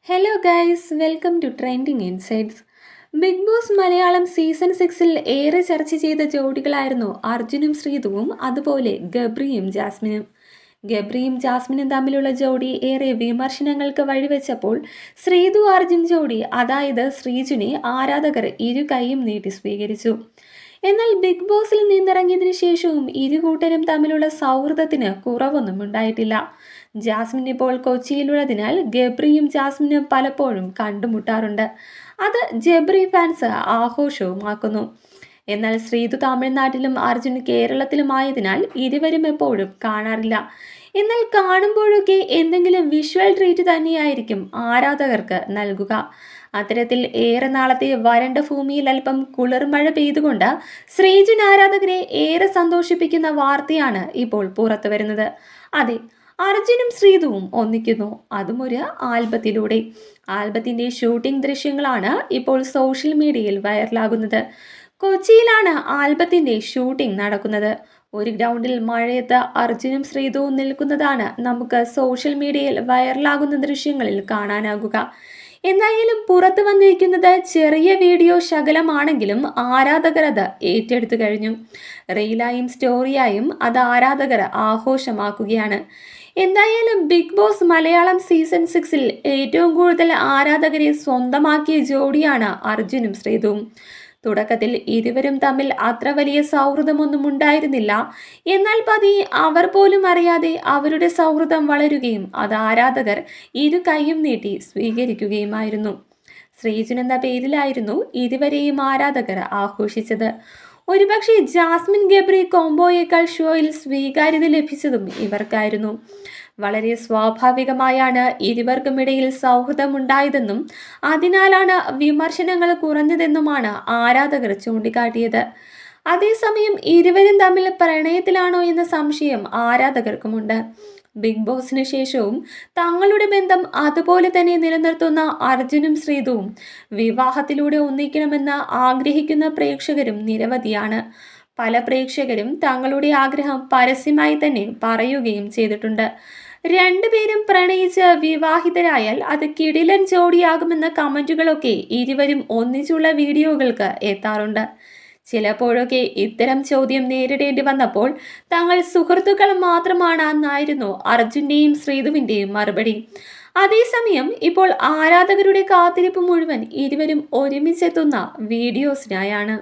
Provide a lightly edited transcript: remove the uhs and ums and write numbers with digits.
Hello guys, welcome to trending insights. Big boss Malayalam season 6-ൽ ഏറെ ചർച്ച ചെയ്ത ജോഡികളായിരുന്നു അർജുനും ശ്രീതുവും, അതുപോലെ ഗബ്രിയും ജാസ്മിനും. ഗബ്രിയും ജാസ്മിനും തമ്മിലുള്ള ജോഡി ഏറെ വിമർശനങ്ങൾക്ക് വഴിവെച്ചപ്പോൾ ശ്രീതു അർജുൻ ജോഡി, അതായത് ശ്രീജുനെ ആരാധകർ ഇരു കൈയും നീട്ടി സ്വീകരിച്ചു. എന്നാൽ ബിഗ് ബോസിൽ നിന്നിറങ്ങിയതിനു ശേഷവും ഇരു കൂട്ടരും തമ്മിലുള്ള സൗഹൃദത്തിന് കുറവൊന്നും ഉണ്ടായിട്ടില്ല. ജാസ്മിൻ ഇപ്പോൾ കൊച്ചിയിലുള്ളതിനാൽ ഗബ്രിയും ജാസ്മിനും പലപ്പോഴും കണ്ടുമുട്ടാറുണ്ട്. അത് ജബ്രി ഫാൻസ് ആഘോഷവുമാക്കുന്നു. എന്നാൽ ശ്രീതു തമിഴ്നാട്ടിലും അർജുൻ കേരളത്തിലുമായതിനാൽ ഇരുവരും എപ്പോഴും കാണാറില്ല. എന്നാൽ കാണുമ്പോഴൊക്കെ എന്തെങ്കിലും വിഷ്വൽ ട്രീറ്റ് തന്നെയായിരിക്കും ആരാധകർക്ക് നൽകുക. അത്തരത്തിൽ ഏറെ നാളത്തെ വരണ്ട ഭൂമിയിൽ അല്പം കുളിർമഴ പെയ്തുകൊണ്ട് ശ്രീജുൻ ആരാധകരെ ഏറെ സന്തോഷിപ്പിക്കുന്ന വാർത്തയാണ് ഇപ്പോൾ പുറത്തു വരുന്നത്. അതെ, അർജുനും ശ്രീതുവും ഒന്നിക്കുന്നു, അതും ഒരു ആൽബത്തിലൂടെ. ആൽബത്തിന്റെ ഷൂട്ടിംഗ് ദൃശ്യങ്ങളാണ് ഇപ്പോൾ സോഷ്യൽ മീഡിയയിൽ വൈറലാകുന്നത്. കൊച്ചിയിലാണ് ആൽബത്തിന്റെ ഷൂട്ടിംഗ് നടക്കുന്നത്. ഒരു ഗ്രൗണ്ടിൽ മഴയത്ത് അർജുനും ശ്രീതുവും നിൽക്കുന്നതാണ് നമുക്ക് സോഷ്യൽ മീഡിയയിൽ വൈറലാകുന്ന ദൃശ്യങ്ങളിൽ കാണാനാകുക. എന്തായാലും പുറത്തു വന്നിരിക്കുന്നത് ചെറിയ വീഡിയോ ശകലമാണെങ്കിലും ആരാധകർ അത് ഏറ്റെടുത്തു കഴിഞ്ഞു. റീലായും സ്റ്റോറിയായും അത് ആരാധകർ ആഘോഷമാക്കുകയാണ്. എന്തായാലും ബിഗ് ബോസ് മലയാളം സീസൺ 6-ൽ ഏറ്റവും കൂടുതൽ ആരാധകരെ സ്വന്തമാക്കിയ ജോഡിയാണ് അർജുനും ശ്രീതുവും. തുടക്കത്തിൽ ഇരുവരും തമ്മിൽ അത്ര വലിയ സൗഹൃദമൊന്നും ഉണ്ടായിരുന്നില്ല. എന്നാൽ പതിയെ അവർ പോലും അറിയാതെ അവരുടെ സൗഹൃദം വളരുകയും അത് ആരാധകർ ഇരു കൈയും നീട്ടി സ്വീകരിക്കുകയുമായിരുന്നു. ശ്രീജുൻ എന്ന പേരിലായിരുന്നു ഇതുവരെയും ആരാധകർ ആഘോഷിച്ചത്. ഒരുപക്ഷെ ജാസ്മിൻ ഗബ്രി കോംബോയേക്കാൾ ഷോയിൽ സ്വീകാര്യത ലഭിച്ചതും ഇവർക്കായിരുന്നു. വളരെ സ്വാഭാവികമായാണ് ഇരുവർക്കുമിടയിൽ സൗഹൃദമുണ്ടായതെന്നും അതിനാലാണ് വിമർശനങ്ങൾ കുറഞ്ഞതെന്നുമാണ് ആരാധകർ ചൂണ്ടിക്കാട്ടിയത്. അതേസമയം ഇരുവരും തമ്മിൽ പ്രണയത്തിലാണോ എന്ന സംശയം ആരാധകർക്കുമുണ്ട്. ബിഗ് ബോസിന് ശേഷവും തങ്ങളുടെ ബന്ധം അതുപോലെ തന്നെ നിലനിർത്തുന്ന അർജുനും ശ്രീതുവും വിവാഹത്തിലൂടെ ഒന്നിക്കണമെന്ന് ആഗ്രഹിക്കുന്ന പ്രേക്ഷകരും നിരവധിയാണ്. പല പ്രേക്ഷകരും തങ്ങളുടെ ആഗ്രഹം പരസ്യമായി തന്നെ പറയുകയും ചെയ്തിട്ടുണ്ട്. രണ്ടുപേരും പ്രണയിച്ച് വിവാഹിതരായാൽ അത് കിടിലൻ ജോഡിയാകുമെന്ന കമന്റുകളൊക്കെ ഇരുവരും ഒന്നിച്ചുള്ള വീഡിയോകൾക്ക് എത്താറുണ്ട്. ചിലപ്പോഴൊക്കെ ഇത്തരം ചോദ്യം നേരിടേണ്ടി വന്നപ്പോൾ തങ്ങൾ സുഹൃത്തുക്കൾ മാത്രമാണ് എന്നായിരുന്നു അർജുന്റെയും ശ്രീതുവിന്റെയും മറുപടി. അതേസമയം ഇപ്പോൾ ആരാധകരുടെ കാത്തിരിപ്പ് മുഴുവൻ ഇരുവരും ഒരുമിച്ചെത്തുന്ന വീഡിയോസിനായാണ്.